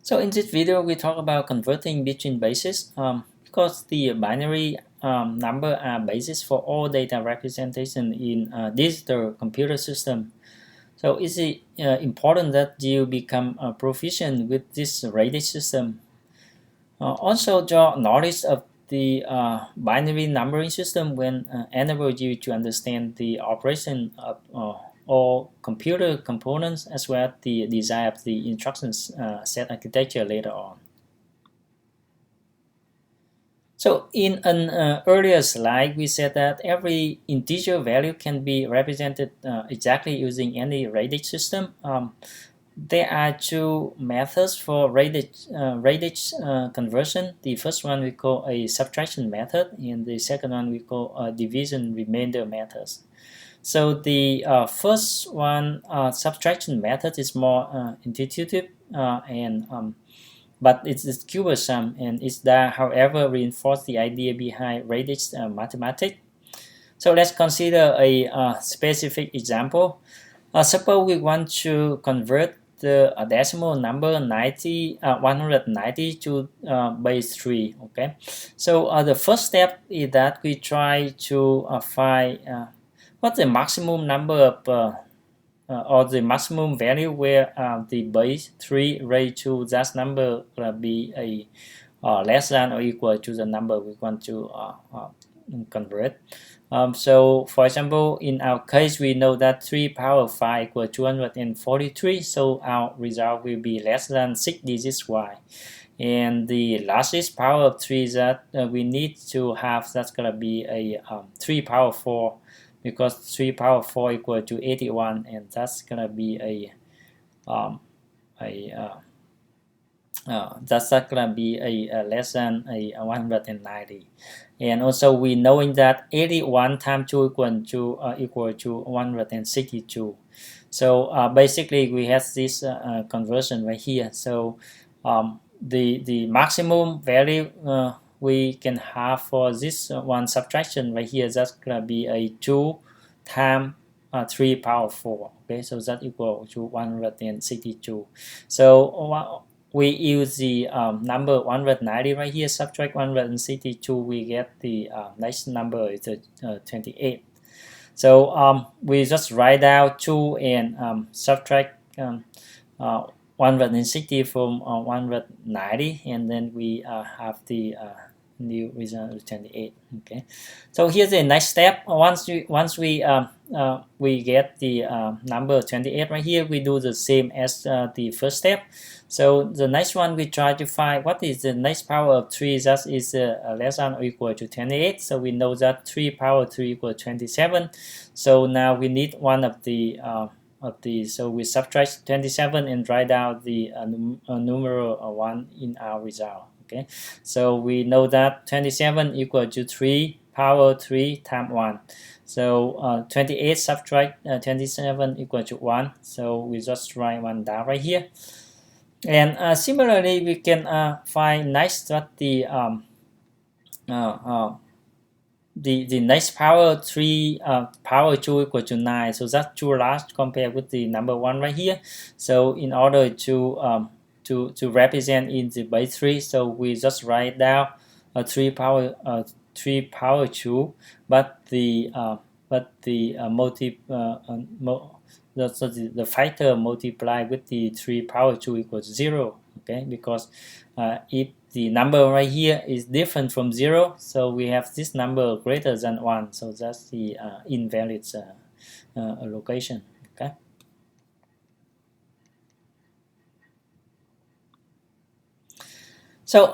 So in this video, we talk about converting between bases. Because the binary number are basis for all data representation in a digital computer system. So it's important that you become proficient with this radix system. Also, draw knowledge of the binary numbering system when enable you to understand the operation of all computer components as well as the design of the instructions set architecture later on. So in an earlier slide, we said that every integer value can be represented exactly using any radix system. There are two methods for radix conversion. The first one we call a subtraction method, and the second one we call a division remainder methods. So the first one, subtraction method, is more intuitive but it's cumbersome, and it does, however, reinforce the idea behind radix mathematics. So let's consider a specific example. Suppose we want to convert the decimal number 190 to base 3. Okay, so the first step is that we try to find what's the maximum number of or the maximum value where the base 3 raised to that number will be a less than or equal to the number we want to convert. So for example, in our case, we know that 3 power 5 equals 243, so our result will be less than 6 digits y. And the largest power of 3 that we need to have, that's going to be a 3 power 4, because 3 power 4 equal to 81, and that's going to be that's not going to be a less than a 190. And also we knowing that 81 times 2 equal to 162. So basically we have this conversion right here. So the maximum value we can have for this one subtraction right here, that's gonna be a 2 times 3 power 4. Okay, so that equal to 162. So we use the number 190 right here, subtract 162, we get the next number is 28. So we just write down 2 and subtract 160 from 190, and then we have the new result 28. Okay, so here's the next step. Once we get the number 28 right here, we do the same as the first step. So the next one, we try to find what is the next power of 3 that is less than or equal to 28. So we know that 3 power 3 equals 27. So now we need one of the so we subtract 27 and write down the numeral 1 in our result. Okay, so we know that 27 equal to 3 power 3 times 1. So 28 subtract 27 equal to 1. So we just write 1 down right here. And similarly, we can find next that the next power 3 power 2 equal to 9. So that's too large compared with the number 1 right here. So in order to represent in the base 3, so we just write down 3 power 2, but the the factor multiplied with the 3 power 2 equals 0. Okay, because if the number right here is different from 0, so we have this number greater than 1, so that's the invalid location. Okay. So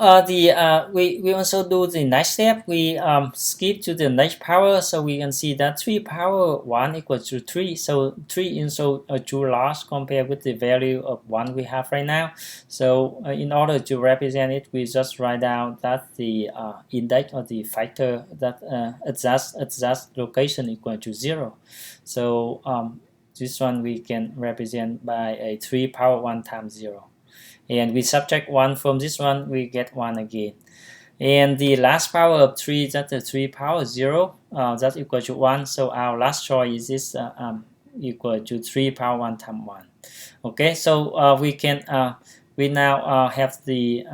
we also do the next step. We skip to the next power, so we can see that 3 power 1 equals to 3. So 3 is so too large compared with the value of 1 we have right now. So in order to represent it, we just write down that the index or the factor that adjust location equal to 0. So this one we can represent by a 3 power 1 times 0. And we subtract 1 from this one, we get 1 again. And the last power of 3, that's the 3 power 0, that's equal to 1. So our last choice is equal to 3 power 1 times 1. Okay, so we can we now have the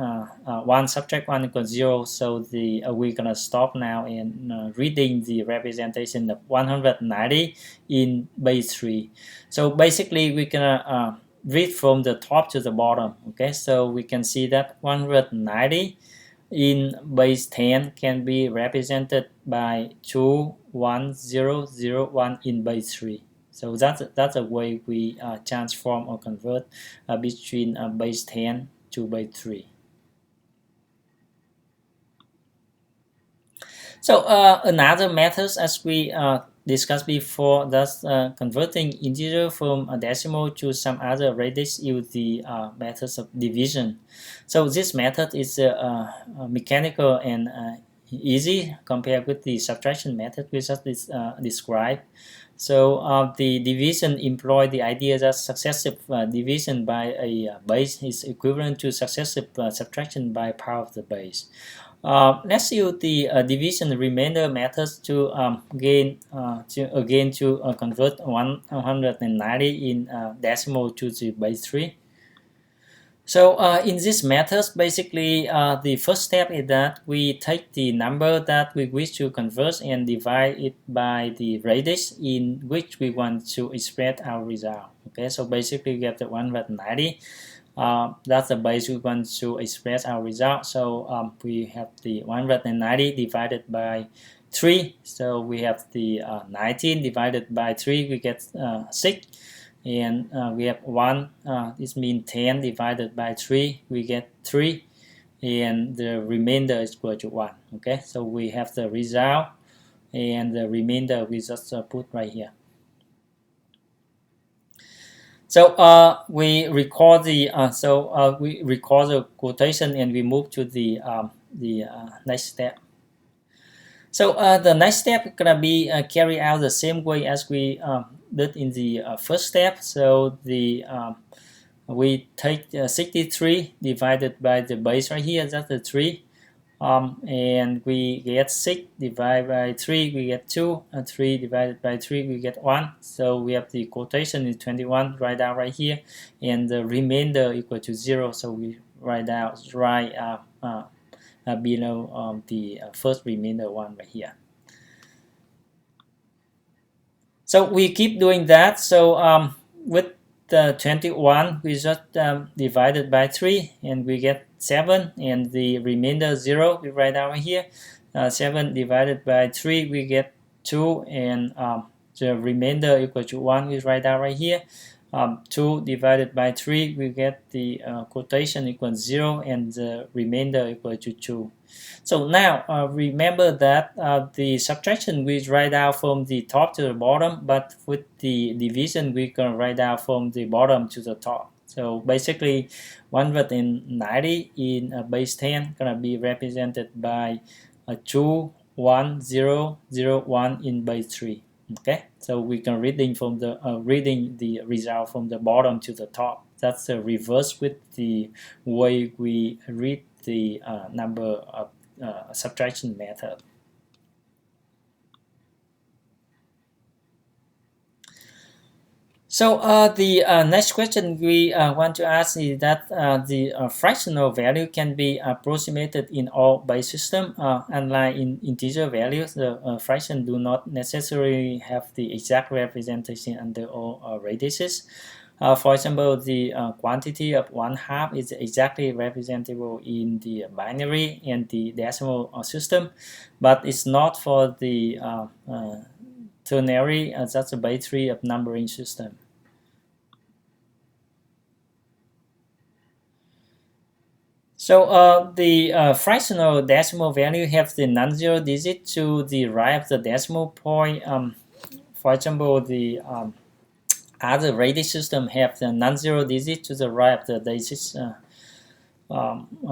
1 subtract 1 equals 0, so we're gonna stop now in reading the representation of 190 in base 3. So basically we're gonna read from the top to the bottom. Okay, so we can see that 190 in base 10 can be represented by 2 1 0 0 1 in base 3. So that's a way we transform or convert between base 10 to base 3. So another method, as we discussed before, that's converting integer from a decimal to some other radix use the methods of division. So this method is mechanical and easy compared with the subtraction method we just described. So the division employ the idea that successive division by a base is equivalent to successive subtraction by power of the base. Let's use the division remainder methods to convert 190 in decimal to the base 3. So in this method, basically the first step is that we take the number that we wish to convert and divide it by the radix in which we want to express our result. Okay, so basically we get the 190. That's the base we want to express our result. So we have the 190 divided by 3. So we have the 19 divided by 3, we get 6. And we have 1, this means 10 divided by 3, we get 3. And the remainder is equal to 1. Okay, so we have the result, and the remainder we just put right here. So we record the quotation and we move to the next step. So the next step is gonna be carried out the same way as we did in the first step. So we take 63 divided by the base right here, that's the 3. And we get 6 divided by 3, we get 2, and 3 divided by 3, we get 1. So we have the quotation is 21, write down right here, and the remainder equal to 0. So we write down below the first remainder 1 right here. So we keep doing that. So with the 21, we just divided by 3, and we get 7, and the remainder 0 we write down here. 7 divided by 3, we get 2, and the remainder equal to 1 we write down right here. 2 divided by 3, we get the quotation equals 0, and the remainder equal to 2. So now remember that the subtraction we write out from the top to the bottom, but with the division we can write out from the bottom to the top. So basically 190 in base 10 gonna be represented by 2 1 0 0 1 in base 3. Okay, so we can reading the result from the bottom to the top. That's the reverse with the way we read the number of subtraction method. So the next question we want to ask is that the fractional value can be approximated in all base systems. Unlike in integer values, the fraction do not necessarily have the exact representation under all radixes. For example, the quantity of 1/2 is exactly representable in the binary and the decimal system, but it's not for the ternary, that's the base 3 of numbering system. So the fractional decimal value have the non-zero digit to the right of the decimal point. For example, the other radix system have the non-zero digit to the right of the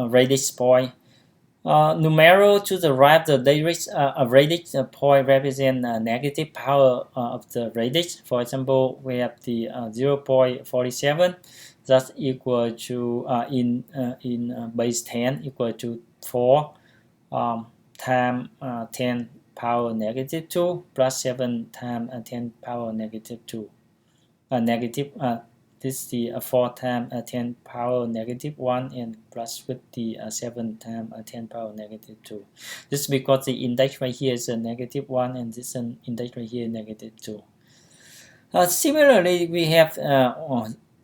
radix point. Numeral to the right of the radix point represent negative power of the radix. For example, we have the 0.47. That's equal to in base 10 equal to 4 times 10 power negative 2 plus 7 times 10 power negative 2. this the 4 times 10 power negative 1 and plus with the 7 times 10 power negative 2. This is because the index right here is a negative 1 and this index right here is negative 2. Similarly, we have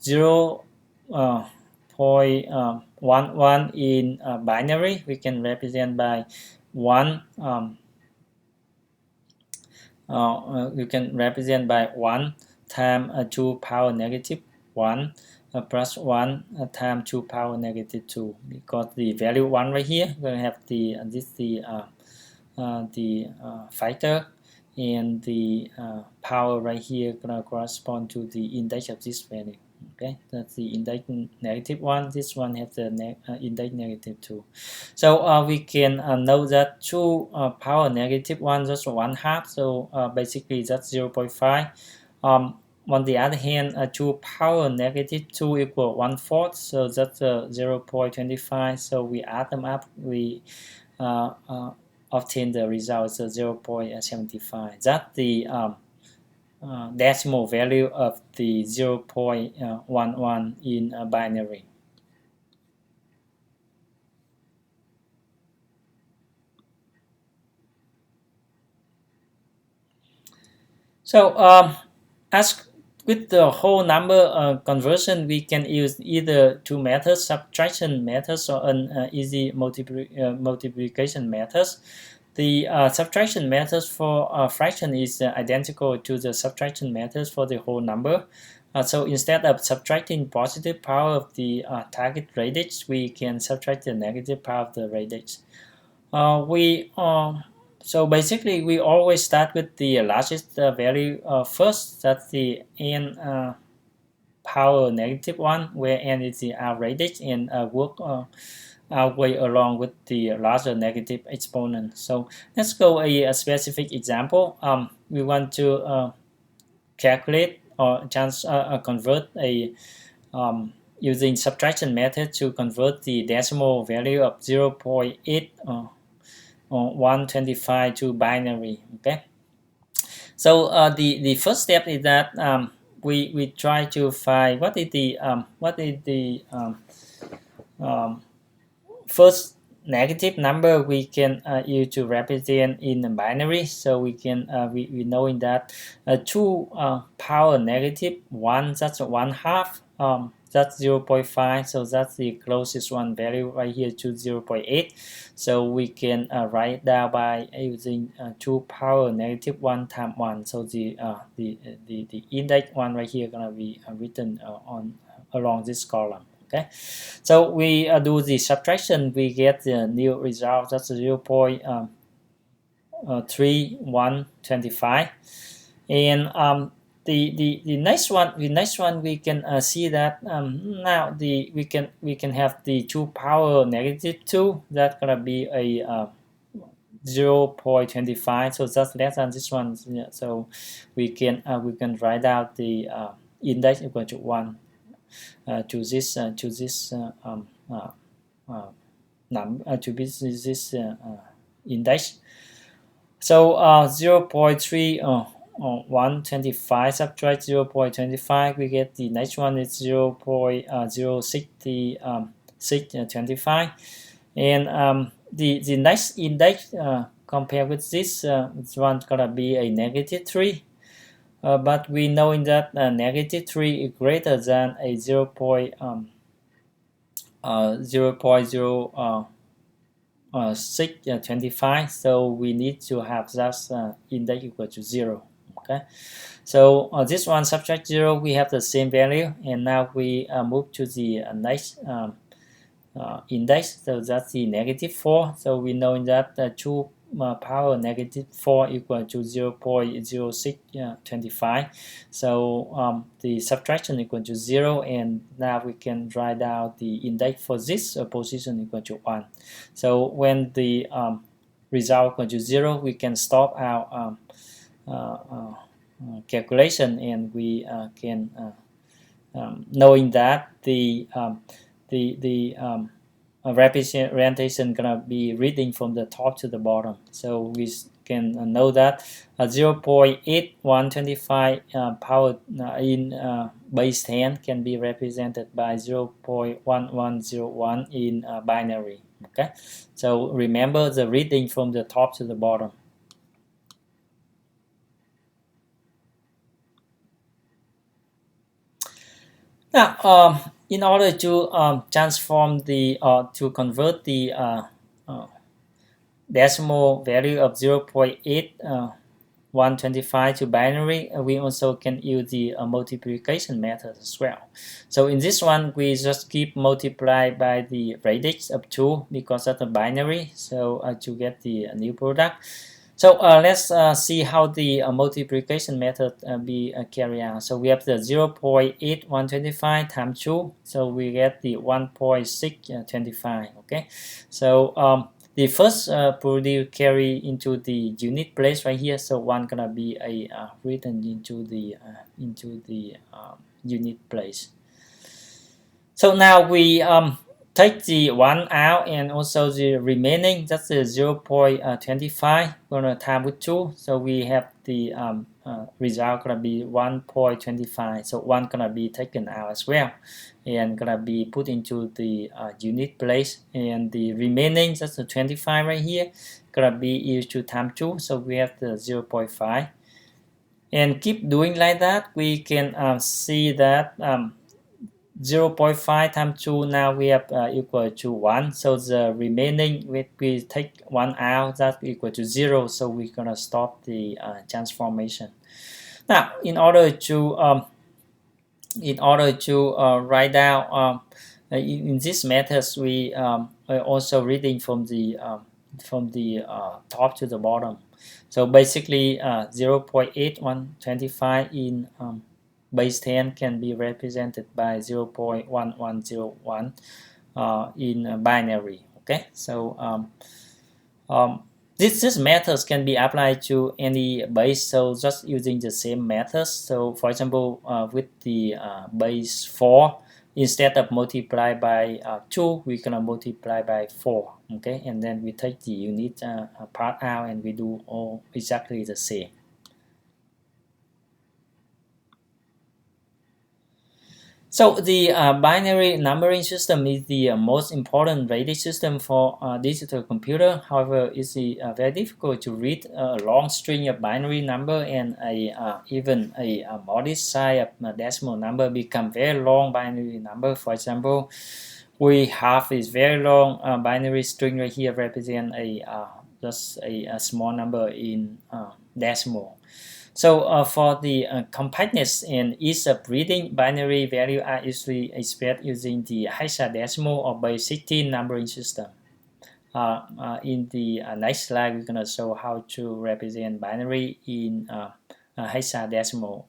0 0.11 in binary. We can represent by 1. You can represent by 1 times 2 power negative 1 plus 1 times 2 power negative 2, because the value 1 right here we're going to have the factor, and the power right here gonna correspond to the index of this value. Okay, that's the index negative 1. This one has the index negative 2. So we can know that 2 power negative 1 that's 1/2. So basically that's 0.5. On the other hand, 2 power negative 2 equal 1/4. So that's 0.25. So we add them up. We obtain the result is 0.75. That's the decimal value of the 0.11 in binary. So as with the whole number conversion, we can use either two methods, subtraction methods or an easy multiplication methods. The subtraction method for fraction is identical to the subtraction method for the whole number. So instead of subtracting positive power of the target radix, we can subtract the negative power of the radix. So basically, we always start with the largest value first. That's the n power negative 1, where n is the radix, and work our way along with the larger negative exponent. So let's go a specific example. We want to calculate or just convert a using subtraction method to convert the decimal value of 0.8 or 125 to binary. Okay. So the first step is that we try to find what is the first negative number we can use to represent in a binary. So we can we knowing that 2 power negative 1, that's 1/2. That's 0.5, so that's the closest one value right here to 0.8. So we can write down by using 2 power negative 1 times 1. So the index 1 right here gonna be written on along this column. Okay, so we do the subtraction, we get the new result. That's 0.3125, and the next one we can see that now we can have the 2 power negative 2. That's gonna be a 0.25, so that's less than this one. So we can write out the index equal to 1 to this index. So 0.3125 subtract 0.25, we get the next one is 0.0625, and the next index compared with this one's gonna be a negative 3. But we know in that negative 3 is greater than a 0.0625, so we need to have that index equal to 0. Okay, so this one subtract 0, we have the same value, and now we move to the next index. So that's the negative 4. So we know in that 2 power negative 4 equal to 0.0625. So the subtraction equal to 0, and now we can write down the index for this position equal to 1. So when the result equal to 0, we can stop our calculation, and we can knowing that the representation gonna be reading from the top to the bottom. So we can know that 0.8125 power in base 10 can be represented by 0.1101 in binary. Okay, so remember the reading from the top to the bottom. Now, in order to transform the to convert the decimal value of 0.8125 to binary, we also can use the multiplication method as well. So in this one, we just keep multiply by the radix of 2 because of the binary, so to get the new product. So let's see how the multiplication method be carried out. So we have the 0.8125 times 2, so we get the 1.625. Okay, so the first produce carry into the unit place right here, so one gonna be written into the unit place. So now we take the 1 out and also the remaining, that's the 0.25 gonna time with 2, so we have the result gonna be 1.25, so 1 gonna be taken out as well and gonna be put into the unit place, and the remaining, that's the 25 right here, gonna be used to time 2, so we have the 0.5, and keep doing like that. We can see that 0.5 times 2, now we have equal to 1, so the remaining, we take 1 out, that's equal to 0, so we're gonna stop the transformation. Now in order to write down in this method, we are also reading from the top to the bottom. So basically 0.8125 in base 10 can be represented by 0.1101 in binary. Okay, so this methods can be applied to any base, so just using the same methods. So for example, with the base 4, instead of multiply by 2, we're gonna multiply by 4. Okay, and then we take the unit part out and we do all exactly the same. So the binary numbering system is the most important radix system for digital computer. However, it's very difficult to read a long string of binary number, and even a modest size of decimal number become very long binary number. For example, we have this very long binary string right here represent just a small number in decimal. So for the compactness and ease of reading, binary values are usually expressed using the hexadecimal or base 16 numbering system. In the next slide, we're going to show how to represent binary in hexadecimal